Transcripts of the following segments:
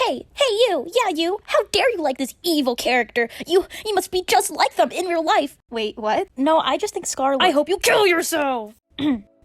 Hey you, yeah you, how dare you like this evil character? You must be just like them in real life. Wait, what? No, I just think Scar I hope you kill yourself!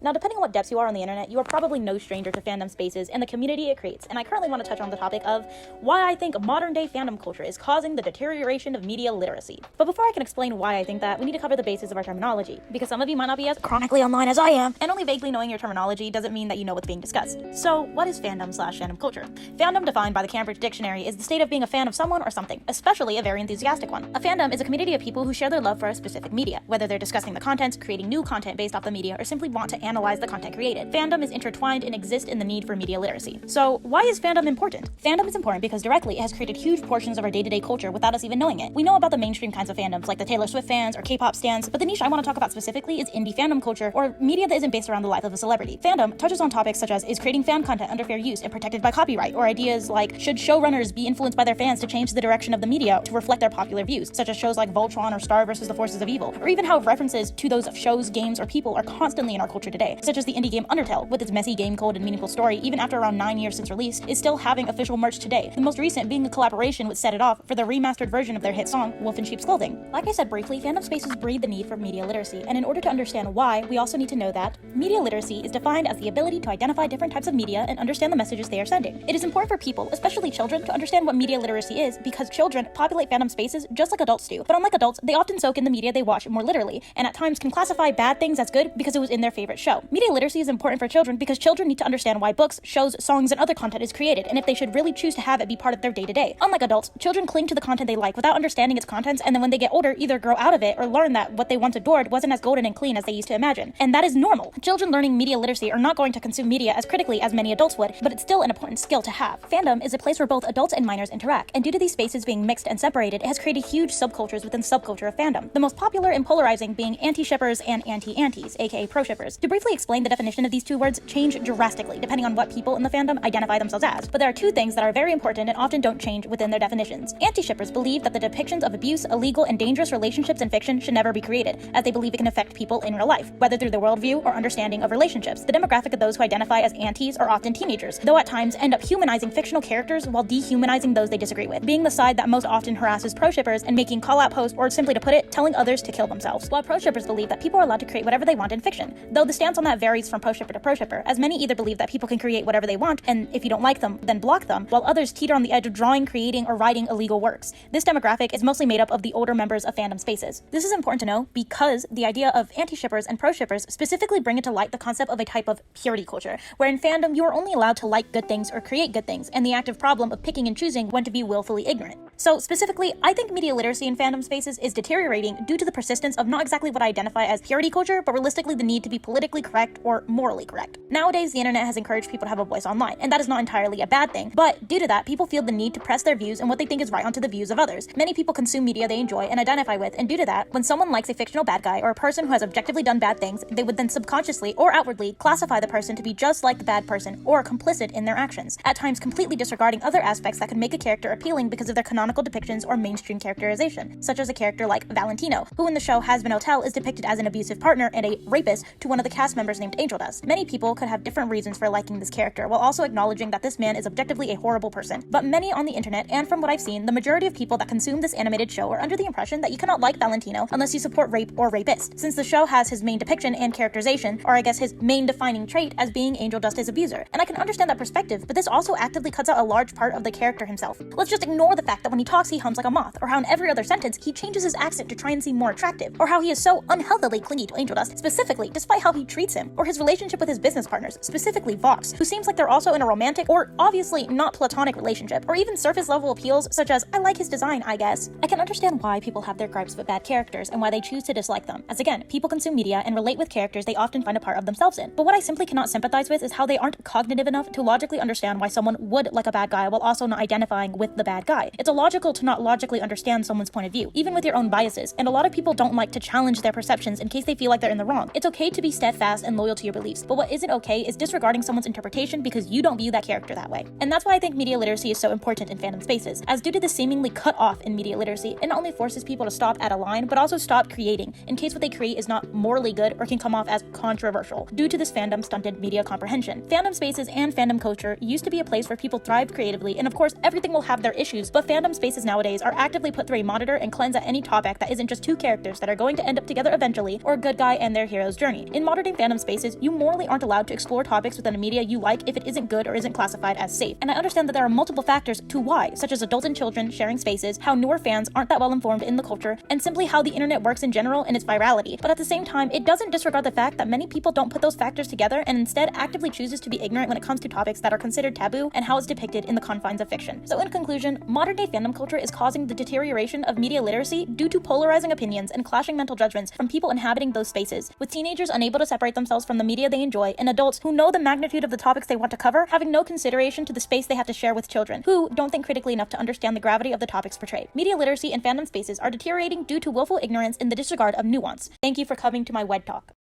Now, depending on what depths you are on the internet, you are probably no stranger to fandom spaces and the community it creates, and I currently want to touch on the topic of why I think modern-day fandom culture is causing the deterioration of media literacy. But before I can explain why I think that, we need to cover the basis of our terminology, because some of you might not be as chronically online as I am, and only vaguely knowing your terminology doesn't mean that you know what's being discussed. So, what is fandom/fandom culture? Fandom, defined by the Cambridge Dictionary, is the state of being a fan of someone or something, especially a very enthusiastic one. A fandom is a community of people who share their love for a specific media, whether they're discussing the contents, creating new content based off the media, or simply want to analyze the content created. Fandom is intertwined and exists in the need for media literacy. So, why is fandom important? Fandom is important because directly it has created huge portions of our day-to-day culture without us even knowing it. We know about the mainstream kinds of fandoms, like the Taylor Swift fans or K-pop stans, but the niche I want to talk about specifically is indie fandom culture, or media that isn't based around the life of a celebrity. Fandom touches on topics such as, is creating fan content under fair use and protected by copyright, or ideas like, should showrunners be influenced by their fans to change the direction of the media to reflect their popular views, such as shows like Voltron or Star vs. the Forces of Evil, or even how references to those shows, games, or people are constantly in our culture today, such as the indie game Undertale, with its messy game code and meaningful story, even after around 9 years since release, is still having official merch today, the most recent being a collaboration with Set It Off for the remastered version of their hit song, Wolf in Sheep's Clothing. Like I said briefly, fandom spaces breed the need for media literacy, and in order to understand why, we also need to know that media literacy is defined as the ability to identify different types of media and understand the messages they are sending. It is important for people, especially children, to understand what media literacy is, because children populate fandom spaces just like adults do, but unlike adults, they often soak in the media they watch more literally, and at times can classify bad things as good because it was in their favorite show. Media literacy is important for children because children need to understand why books, shows, songs, and other content is created, and if they should really choose to have it be part of their day-to-day. Unlike adults, children cling to the content they like without understanding its contents, and then when they get older, either grow out of it or learn that what they once adored wasn't as golden and clean as they used to imagine. And that is normal. Children learning media literacy are not going to consume media as critically as many adults would, but it's still an important skill to have. Fandom is a place where both adults and minors interact, and due to these spaces being mixed and separated, it has created huge subcultures within the subculture of fandom. The most popular and polarizing being anti-shippers and anti-antis, aka pro-shippers. To briefly explain the definition of these two words change drastically depending on what people in the fandom identify themselves as, but there are two things that are very important and often don't change within their definitions. Anti-shippers believe that the depictions of abuse, illegal, and dangerous relationships in fiction should never be created, as they believe it can affect people in real life, whether through their worldview or understanding of relationships. The demographic of those who identify as antis are often teenagers, though at times end up humanizing fictional characters while dehumanizing those they disagree with, being the side that most often harasses pro-shippers and making call-out posts, or simply to put it, telling others to kill themselves. While pro-shippers believe that people are allowed to create whatever they want in fiction, though the stance on that varies from pro-shipper to pro-shipper, as many either believe that people can create whatever they want, and if you don't like them, then block them, while others teeter on the edge of drawing, creating, or writing illegal works. This demographic is mostly made up of the older members of fandom spaces. This is important to know because the idea of anti-shippers and pro-shippers specifically bring into light the concept of a type of purity culture, where in fandom you are only allowed to like good things or create good things, and the active problem of picking and choosing when to be willfully ignorant. So specifically, I think media literacy in fandom spaces is deteriorating due to the persistence of not exactly what I identify as purity culture, but realistically the need to be politically correct or morally correct. Nowadays, the internet has encouraged people to have a voice online, and that is not entirely a bad thing, but due to that, people feel the need to press their views and what they think is right onto the views of others. Many people consume media they enjoy and identify with, and due to that, when someone likes a fictional bad guy or a person who has objectively done bad things, they would then subconsciously or outwardly classify the person to be just like the bad person or complicit in their actions, at times completely disregarding other aspects that could make a character appealing because of their canonical depictions or mainstream characterization, such as a character like Valentino, who in the show Has Been Hotel is depicted as an abusive partner and a rapist to one of the cast members named Angel Dust. Many people could have different reasons for liking this character, while also acknowledging that this man is objectively a horrible person. But many on the internet, and from what I've seen, the majority of people that consume this animated show are under the impression that you cannot like Valentino unless you support rape or rapist, since the show has his main depiction and characterization, or I guess his main defining trait, as being Angel Dust's abuser. And I can understand that perspective, but this also actively cuts out a large part of the character himself. Let's just ignore the fact that when he talks he hums like a moth, or how in every other sentence he changes his accent to try and seem more attractive, or how he is so unhealthily clingy to Angel Dust, specifically, despite how he treats him, or his relationship with his business partners, specifically Vox, who seems like they're also in a romantic, or obviously not platonic relationship, or even surface level appeals such as, I like his design, I guess. I can understand why people have their gripes with bad characters and why they choose to dislike them, as again, people consume media and relate with characters they often find a part of themselves in. But what I simply cannot sympathize with is how they aren't cognitive enough to logically understand why someone would like a bad guy while also not identifying with the bad guy. It's a illogical to not logically understand someone's point of view, even with your own biases, and a lot of people don't like to challenge their perceptions in case they feel like they're in the wrong. It's okay to be steadfast and loyal to your beliefs, but what isn't okay is disregarding someone's interpretation because you don't view that character that way. And that's why I think media literacy is so important in fandom spaces, as due to the seemingly cut off in media literacy, it not only forces people to stop at a line, but also stop creating, in case what they create is not morally good or can come off as controversial, due to this fandom stunted media comprehension. Fandom spaces and fandom culture used to be a place where people thrived creatively, and of course everything will have their issues, but fandom spaces nowadays are actively put through a monitor and cleanse at any topic that isn't just two characters that are going to end up together eventually, or a good guy and their hero's journey. In modern day fandom spaces, you morally aren't allowed to explore topics within a media you like if it isn't good or isn't classified as safe. And I understand that there are multiple factors to why, such as adults and children sharing spaces, how newer fans aren't that well informed in the culture, and simply how the internet works in general and its virality. But at the same time, it doesn't disregard the fact that many people don't put those factors together and instead actively chooses to be ignorant when it comes to topics that are considered taboo and how it's depicted in the confines of fiction. So in conclusion, modern day fandom culture is causing the deterioration of media literacy due to polarizing opinions and clashing mental judgments from people inhabiting those spaces, with teenagers unable to separate themselves from the media they enjoy, and adults who know the magnitude of the topics they want to cover having no consideration to the space they have to share with children, who don't think critically enough to understand the gravity of the topics portrayed. Media literacy and fandom spaces are deteriorating due to willful ignorance and the disregard of nuance. Thank you for coming to my WED talk.